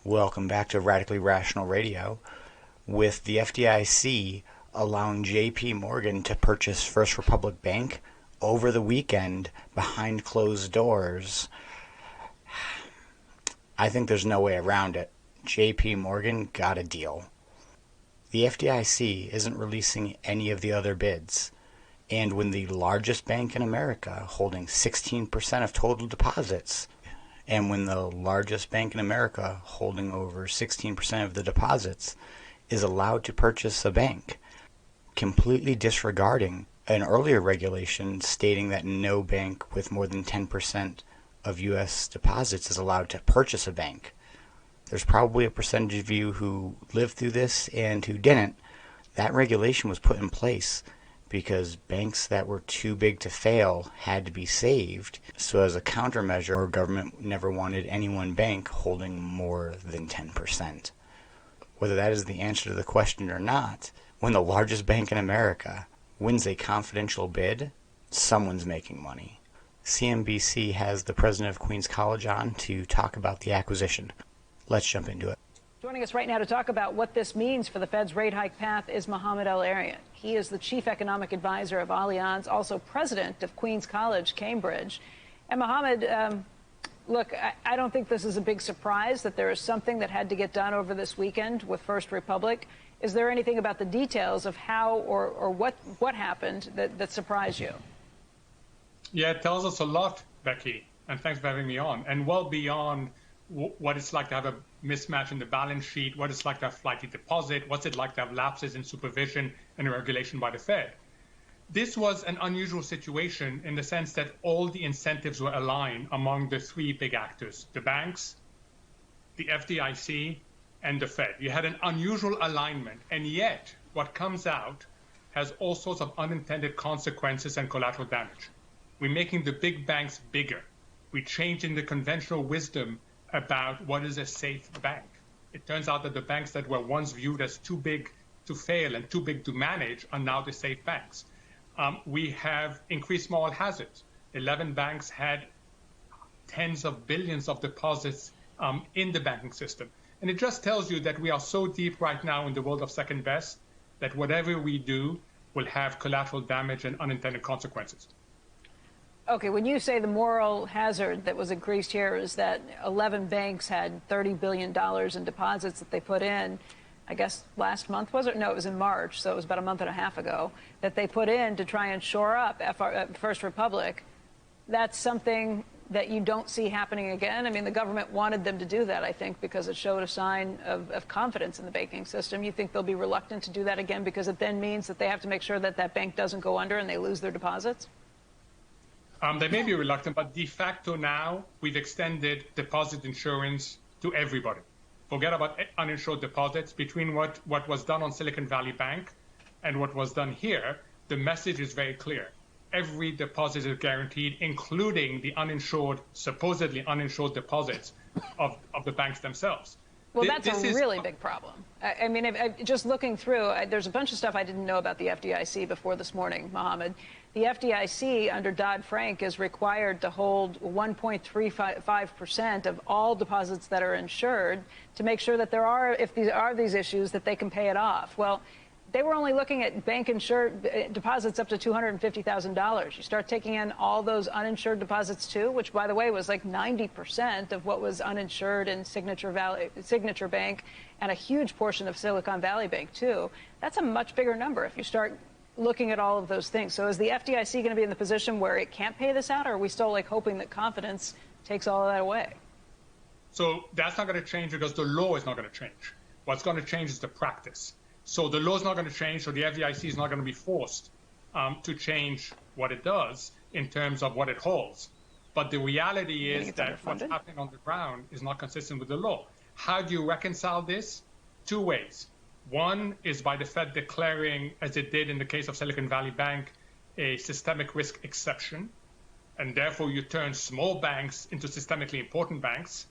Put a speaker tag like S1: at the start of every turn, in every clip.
S1: Welcome back to Radically Rational Radio. With the FDIC allowing JP Morgan to purchase First Republic Bank over the weekend behind closed doors, I think there's no way around it. JP Morgan got a deal. The FDIC isn't releasing any of the other bids. And when the largest bank in America, holding 16% of total deposits, and when the largest bank in America, holding over 16% of the deposits, is allowed to purchase a bank, completely disregarding an earlier regulation stating that no bank with more than 10% of U.S. deposits is allowed to purchase a bank. There's probably a percentage of you who lived through this and who didn't. That regulation was put in place because banks that were too big to fail had to be saved. So as a countermeasure, our government never wanted any one bank holding more than 10%. Whether that is the answer to the question or not, when the largest bank in America wins a confidential bid, someone's making money. CNBC has the president of Queens College on to talk about the acquisition. Let's jump into it.
S2: Joining us right now to talk about what this means for the Fed's rate hike path is Mohamed El-Erian. He is the chief economic advisor of Allianz, also president of Queens College, Cambridge. And Mohamed, look, I don't think this is a big surprise that there is something that had to get done over this weekend with First Republic. Is there anything about the details of how or what happened that surprised you?
S3: Yeah, it tells us a lot, Becky, and thanks for having me on. And well beyond what it's like to have a mismatch in the balance sheet, what it's like to have flighty deposit, what's it like to have lapses in supervision and regulation by the Fed. This was an unusual situation in the sense that all the incentives were aligned among the three big actors, the banks, the FDIC, and the Fed. You had an unusual alignment, and yet what comes out has all sorts of unintended consequences and collateral damage. We're making the big banks bigger. We're changing the conventional wisdom about what is a safe bank. It turns out that the banks that were once viewed as too big to fail and too big to manage are now the safe banks. We have increased moral hazards. 11 banks had tens of billions of deposits in the banking system. And it just tells you that we are so deep right now in the world of second best that whatever we do will have collateral damage and unintended consequences.
S2: Okay, when you say the moral hazard that was increased here is that 11 banks had $30 billion in deposits that they put in, I guess last month, was it? No, it was in March, so it was about a month and a half ago, that they put in to try and shore up First Republic. That's something that you don't see happening again? I mean, the government wanted them to do that, I think, because it showed a sign of confidence in the banking system. You think they'll be reluctant to do that again because it then means that they have to make sure that that bank doesn't go under and they lose their deposits?
S3: They may be reluctant, but de facto now we've extended deposit insurance to everybody. Forget about uninsured deposits. Between what was done on Silicon Valley Bank and what was done here, the message is very clear. Every deposit is guaranteed, including the uninsured, supposedly uninsured deposits of the banks themselves.
S2: Well, that's a really big problem. I mean, just looking through, there's a bunch of stuff I didn't know about the FDIC before this morning, Mohamed. The FDIC, under Dodd-Frank, is required to hold 1.35% of all deposits that are insured to make sure that if there are these issues, that they can pay it off. Well, they were only looking at bank insured deposits up to $250,000. You start taking in all those uninsured deposits too, which, by the way, was like 90% of what was uninsured in Signature Bank and a huge portion of Silicon Valley Bank too. That's a much bigger number if you start looking at all of those things. So is the FDIC going to be in the position where it can't pay this out, or are we still like hoping that confidence takes all of that away?
S3: So that's not going to change because the law is not going to change. What's going to change is the practice. So the law is not going to change, so the FDIC is not going to be forced to change what it does in terms of what it holds. But the reality is that what's happening on the ground is not consistent with the law. How do you reconcile this? Two ways. One is by the Fed declaring, as it did in the case of Silicon Valley Bank, a systemic risk exception, and therefore you turn small banks into systemically important banks.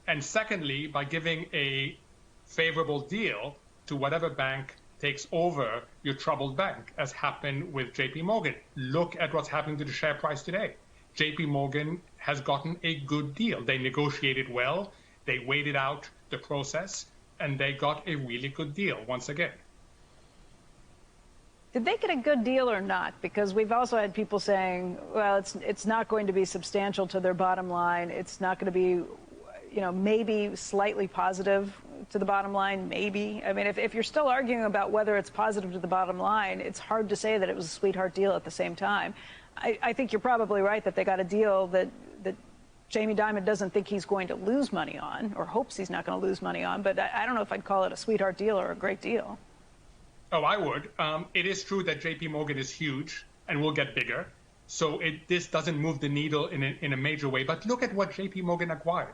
S3: And secondly, by giving a favorable deal to whatever bank takes over your troubled bank, as happened with JP Morgan. Look at what's happening to the share price today. JP Morgan has gotten a good deal. They negotiated well. They waited out the process, and they got a really good deal once again.
S2: Did they get a good deal or not? Because we've also had people saying, well, it's not going to be substantial to their bottom line. It's not going to be, maybe slightly positive to the bottom line, maybe. I mean, if you're still arguing about whether it's positive to the bottom line, it's hard to say that it was a sweetheart deal at the same time. I think you're probably right that they got a deal that Jamie Dimon doesn't think he's going to lose money on, or hopes he's not going to lose money on. But I don't know if I'd call it a sweetheart deal or a great deal.
S3: Oh, I would. It is true that JP Morgan is huge and will get bigger. So this doesn't move the needle in a major way. But look at what JP Morgan acquired.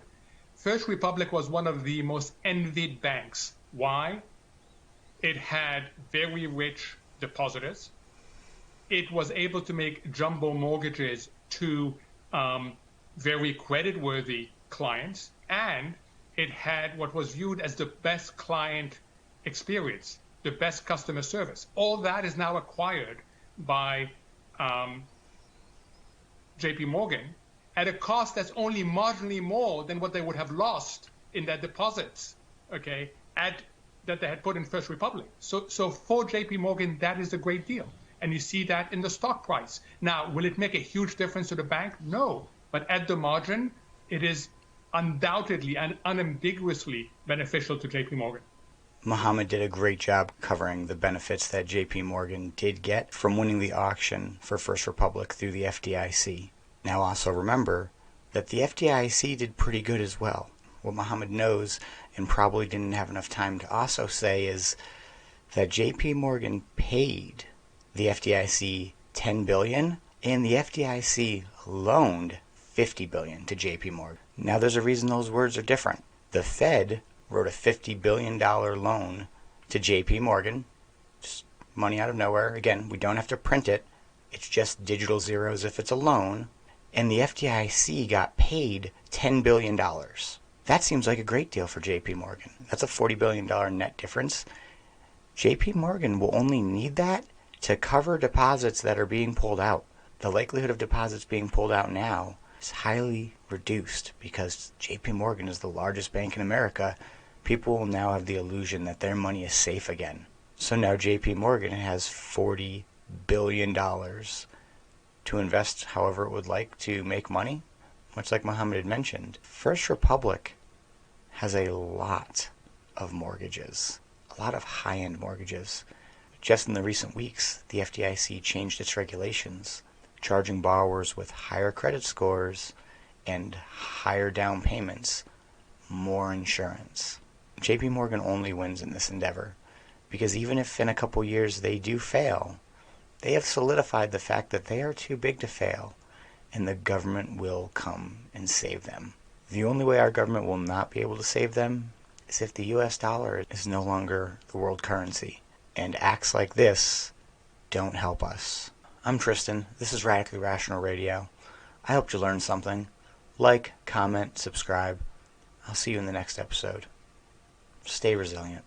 S3: First Republic was one of the most envied banks. Why? It had very rich depositors. It was able to make jumbo mortgages to very creditworthy clients. And it had what was viewed as the best client experience, the best customer service. All that is now acquired by JP Morgan at a cost that's only marginally more than what they would have lost in their deposits, okay, that they had put in First Republic. So for JP Morgan, that is a great deal. And you see that in the stock price. Now, will it make a huge difference to the bank? No. But at the margin, it is undoubtedly and unambiguously beneficial to JP Morgan.
S1: Mohammed did a great job covering the benefits that JP Morgan did get from winning the auction for First Republic through the FDIC. Now also remember that the FDIC did pretty good as well. What Mohammed knows and probably didn't have enough time to also say is that JP Morgan paid the FDIC $10 billion and the FDIC loaned $50 billion to JP Morgan. Now there's a reason those words are different. The Fed wrote a $50 billion loan to JP Morgan, just money out of nowhere. Again, we don't have to print it. It's just digital zeros if it's a loan. And the FDIC got paid $10 billion. That seems like a great deal for JP Morgan. That's a $40 billion net difference. JP Morgan will only need that to cover deposits that are being pulled out. The likelihood of deposits being pulled out now is highly reduced because JP Morgan is the largest bank in America. People will now have the illusion that their money is safe again. So now JP Morgan has $40 billion to invest however it would like to make money, much like Mohammed had mentioned. First Republic has a lot of mortgages, a lot of high-end mortgages. Just in the recent weeks, the FDIC changed its regulations, charging borrowers with higher credit scores and higher down payments more insurance. JP Morgan only wins in this endeavor because even if in a couple years they do fail, they have solidified the fact that they are too big to fail, and the government will come and save them. The only way our government will not be able to save them is if the US dollar is no longer the world currency, and acts like this don't help us. I'm Tristan. This is Radically Rational Radio. I hope you learned something. Like, comment, subscribe. I'll see you in the next episode. Stay resilient.